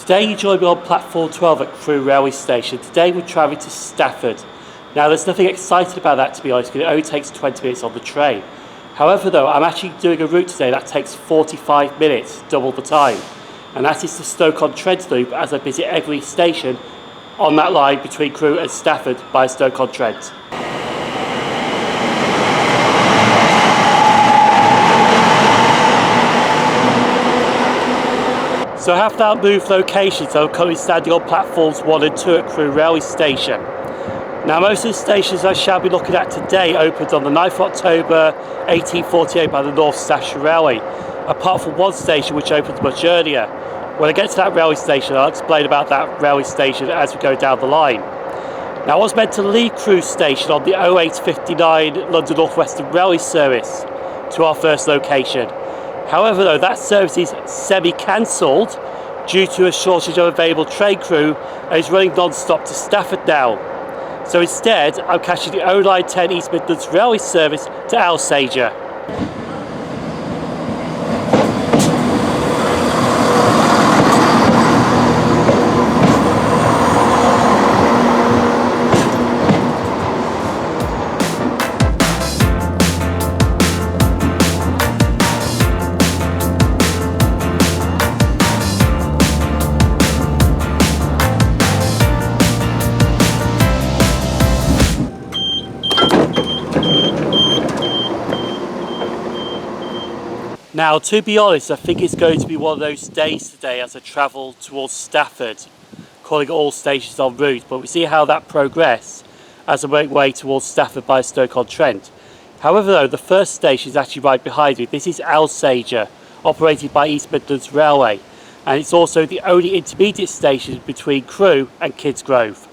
Today you join me on platform 12 at Crewe railway station. Today we're travelling to Stafford. Now there's nothing exciting about that, to be honest, because it only takes 20 minutes on the train. However though, I'm actually doing a route today that takes 45 minutes, double the time. And that is the Stoke-on-Trent loop, as I visit every station on that line between Crewe and Stafford by Stoke-on-Trent. So I have now moved locations. I'm currently standing on platforms 1 and 2 at Crewe railway station. Now most of the stations I shall be looking at today opened on the 9th of October 1848 by the North Staffordshire Railway, apart from one station which opened much earlier. When I get to that railway station, I'll explain about that railway station as we go down the line. Now I was meant to leave Crewe Station on the 0859 London North Western Railway service to our first location. However though, that service is semi-cancelled due to a shortage of available train crew and is running non-stop to Stafford now. So instead, I'm catching the 0910 East Midlands Railway service to Alsager. Now, to be honest, I think it's going to be one of those days today as I travel towards Stafford, calling all stations en route, but we see how that progresses as I make way towards Stafford by Stoke-on-Trent. However though, the first station is actually right behind me. This is Alsager, operated by East Midlands Railway, and it's also the only intermediate station between Crewe and Kidsgrove.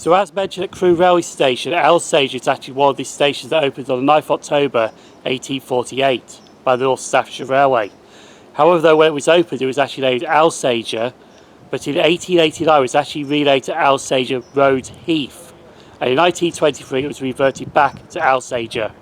So as mentioned at Crewe railway station, Alsager is actually one of these stations that opened on the 9th of October 1848 by the North Staffordshire Railway. However though, when it was opened it was actually named Alsager, but in 1889 it was actually renamed to Alsager Road Heath, and in 1923 it was reverted back to Alsager.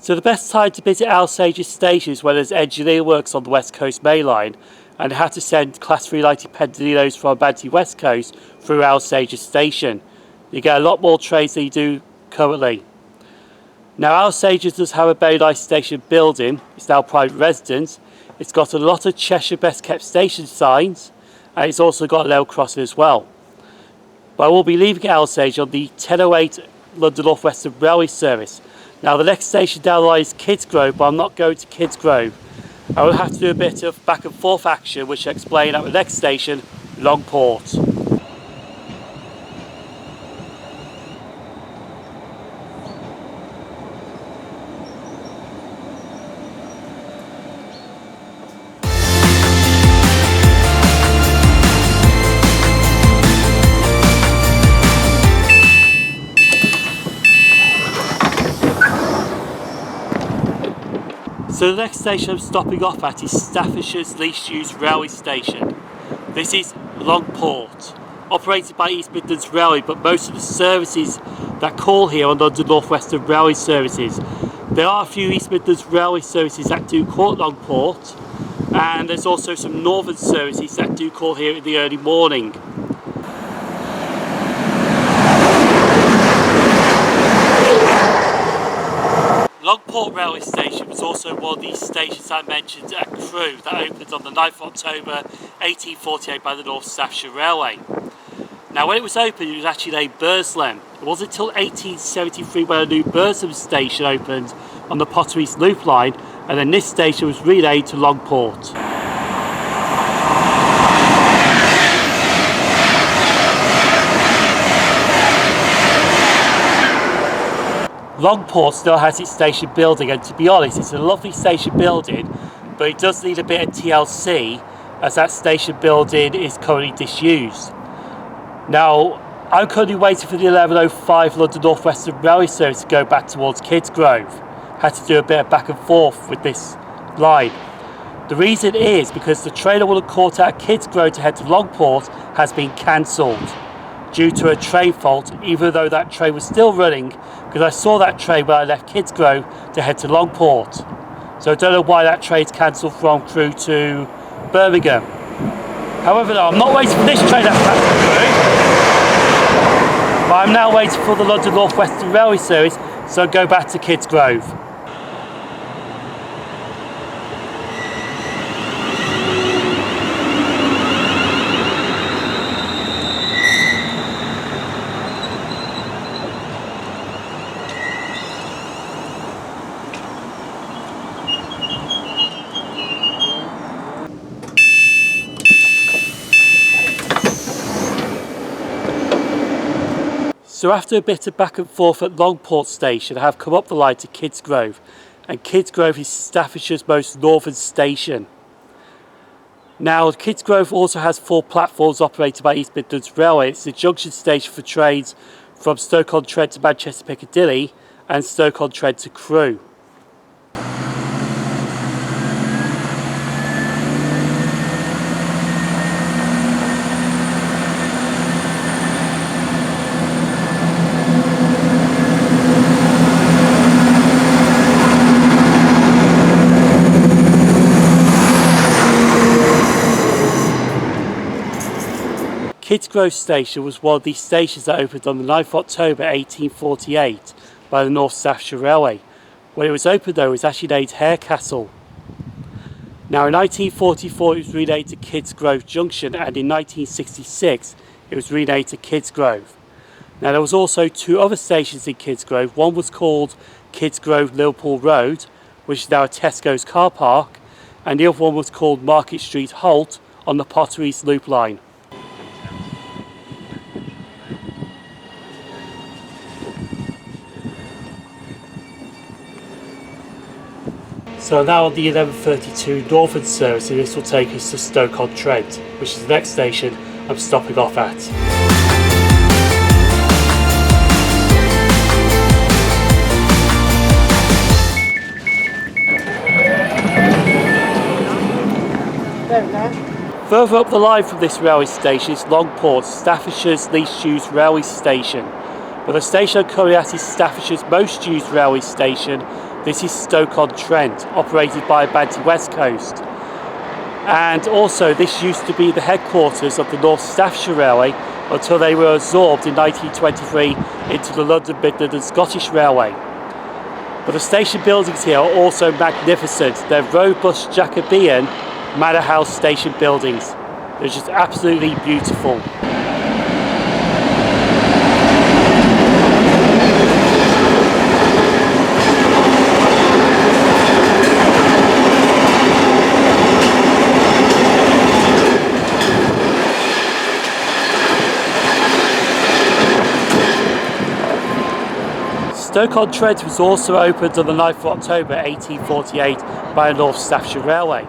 So the best time to visit Alsager station is when there's engineer works on the West Coast Main Line and have to send Class 390 Pendolinos from Banty West Coast through Alsager station. You get a lot more trains than you do currently. Now Alsager does have a very nice station building. It's now private residence. It's got a lot of Cheshire Best Kept Station signs, and it's also got a level crossing as well. But I will be leaving Alsager on the 1008 London North Western Railway service. Now the next station down the line is Kidsgrove, but I'm not going to Kidsgrove. I will have to do a bit of back and forth action, which I explain at the next station, Longport. So the next station I'm stopping off at is Staffordshire's least used railway station. This is Longport, operated by East Midlands Railway, but most of the services that call here are London North Western Railway services. There are a few East Midlands Railway services that do call at Longport, and there's also some Northern services that do call here in the early morning. Longport railway station was also one of these stations I mentioned at Crewe that opened on the 9th of October 1848 by the North Staffordshire Railway. Now when it was opened it was actually named Burslem. It wasn't until 1873 when a new Burslem station opened on the Potter East Loop line, and then this station was renamed to Longport. Longport still has its station building, and to be honest, it's a lovely station building, but it does need a bit of TLC as that station building is currently disused. Now, I'm currently waiting for the 11:05 London North Western Railway service to go back towards Kidsgrove. Had to do a bit of back and forth with this line. The reason is because the train I would have caught out Kidsgrove to head to Longport has been cancelled due to a train fault, even though that train was still running, because I saw that train when I left Kidsgrove to head to Longport. So I don't know why that train's cancelled from Crewe to Birmingham. However, no, I'm not waiting for this train that's back to Crewe, but I'm now waiting for the London North Western Railway service, so I'll go back to Kidsgrove. So after a bit of back and forth at Longport station, I have come up the line to Kidsgrove, and Kidsgrove is Staffordshire's most northern station. Now, Kidsgrove also has 4 platforms operated by East Midlands Railway. It's a junction station for trains from Stoke-on-Trent to Manchester Piccadilly and Stoke-on-Trent to Crewe. Kidsgrove Station was one of these stations that opened on the 9th of October 1848 by the North Staffordshire Railway. When it was opened though, it was actually named Harecastle. Now in 1944 it was renamed to Kidsgrove Junction, and in 1966 it was renamed to Kidsgrove. Now there was also 2 other stations in Kidsgrove. One was called Kidsgrove Liverpool Road, which is now a Tesco's car park, and the other one was called Market Street Holt on the Potteries Loop line. So now on the 11:32 Northern service, and this will take us to Stoke-on-Trent, which is the next station I'm stopping off at. Further up the line from this railway station is Longport, Staffordshire's least used railway station. But the station I'm currently at is Staffordshire's most used railway station. This is Stoke-on-Trent, operated by Banty West Coast. And also this used to be the headquarters of the North Staffordshire Railway until they were absorbed in 1923 into the London, Midland and Scottish Railway. But the station buildings here are also magnificent. They're robust Jacobean manor house station buildings. They're just absolutely beautiful. Stoke-on-Trent was also opened on the 9th of October 1848 by the North Staffordshire Railway.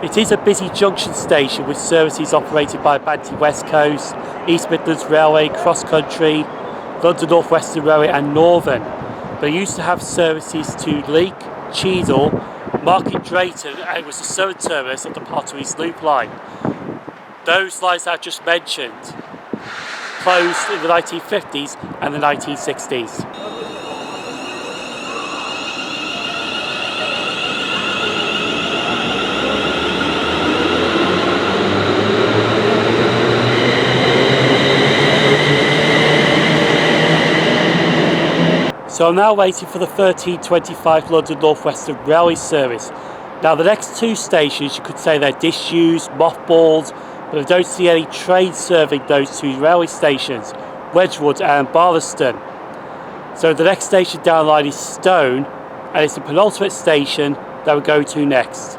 It is a busy junction station with services operated by Banty West Coast, East Midlands Railway, Cross Country, London North Western Railway and Northern. They used to have services to Leek, Cheadle, Market Drayton, and it was the southern terminus of the Potteries Loop line. Those lines I've just mentioned closed in the 1950s and the 1960s. So I'm now waiting for the 13:25 London North Western Railway service. Now the next 2 stations, you could say they're disused, mothballed, but I don't see any trains serving those 2 railway stations, Wedgwood and Barlaston. So the next station down the line is Stone, and it's the penultimate station that we're going to next.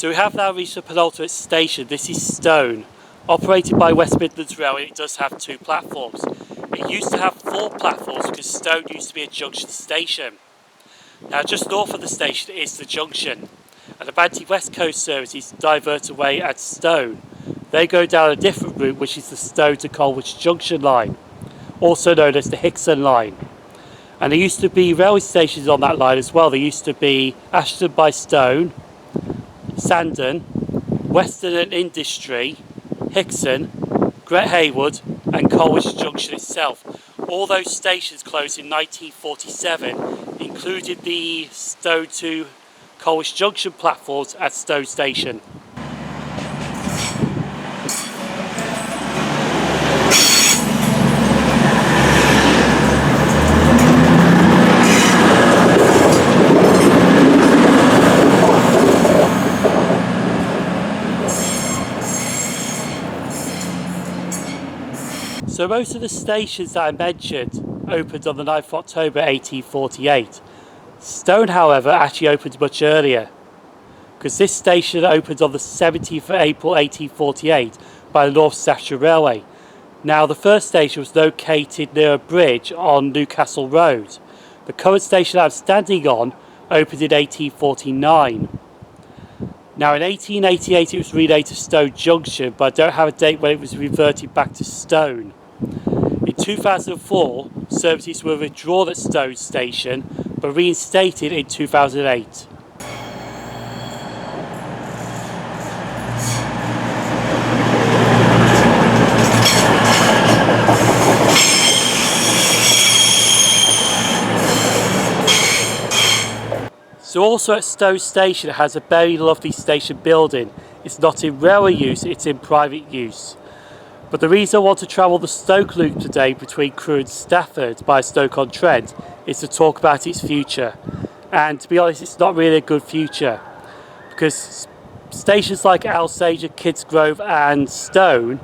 So we have now reached the penultimate station. This is Stone, operated by West Midlands Railway. It does have 2 platforms. It used to have 4 platforms because Stone used to be a junction station. Now just north of the station is the junction, and the Banty West Coast services divert away at Stone. They go down a different route, which is the Stone to Colwich Junction line, also known as the Hickson line. And there used to be railway stations on that line as well. There used to be Ashton by Stone, Sandon, Western and Industry, Hickson, Great Haywood and Colwich Junction itself. All those stations closed in 1947, including the Stone to Colwich Junction platforms at Stone Station. So most of the stations that I mentioned opened on the 9th of October 1848. Stone, however, actually opened much earlier, because this station opened on the 17th of April 1848 by the North Staffordshire Railway. Now the first station was located near a bridge on Newcastle Road. The current station I'm standing on opened in 1849. Now in 1888 it was renamed to Stone Junction, but I don't have a date when it was reverted back to Stone. In 2004, services were withdrawn at Stone Station, but reinstated in 2008. So also at Stone Station it has a very lovely station building. It's not in railway use, it's in private use. But the reason I want to travel the Stoke loop today between Crewe and Stafford by Stoke-on-Trent is to talk about its future. And to be honest, it's not really a good future, because stations like Alsager, Kidsgrove and Stone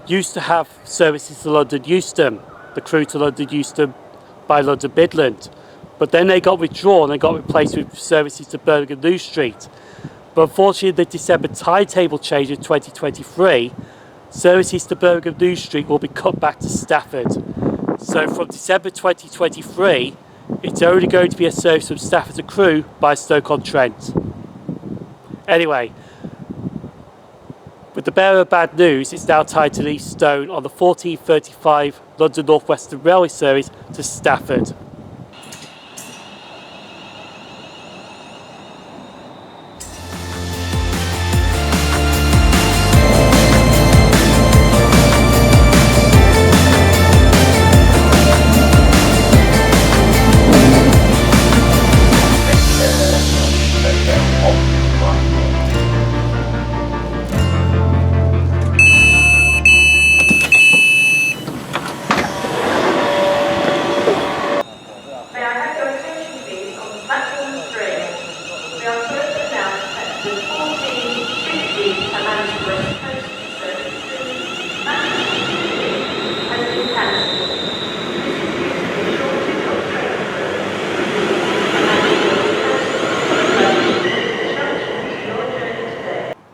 used to have services to London Euston, the Crewe to London Euston by London Midland. But then they got withdrawn and got replaced with services to Birmingham New Street. But unfortunately the December timetable change in 2023, services to Birmingham New Street will be cut back to Stafford. So from December 2023, it's only going to be a service from Stafford to Crewe by Stoke-on-Trent. Anyway, with the bearer of bad news, it's now time to leave Stone on the 1435 London North Western Railway service to Stafford.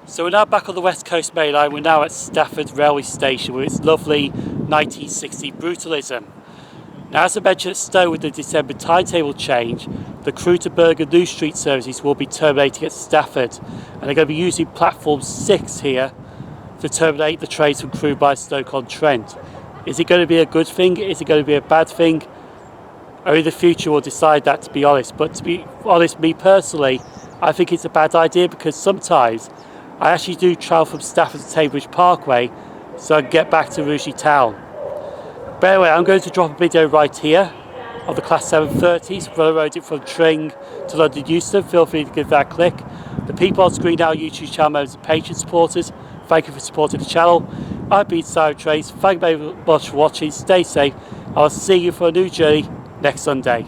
So we're now back on the West Coast Main Line. We're now at Stafford Railway Station with its lovely 1960 brutalism. Now, as I mentioned at Stowe, with the December timetable change, the Crewe to Birmingham New Street services will be terminating at Stafford, and they're going to be using platform 6 here to terminate the trains from Crewe by Stoke-on-Trent. Is it going to be a good thing? Is it going to be a bad thing? Only the future will decide that, to be honest. But to be honest, me personally, I think it's a bad idea, because sometimes I actually do travel from Stafford to Taybridge Parkway so I can get back to Rugeley Town. But anyway, I'm going to drop a video right here of the Class 730s. When I rode it from Tring to London Euston, feel free to give that a click. The people on screen now, YouTube channel members and Patreon supporters, thank you for supporting the channel. I've been SarahWithTheTrains. Thank you very much for watching. Stay safe. I'll see you for a new journey next Sunday.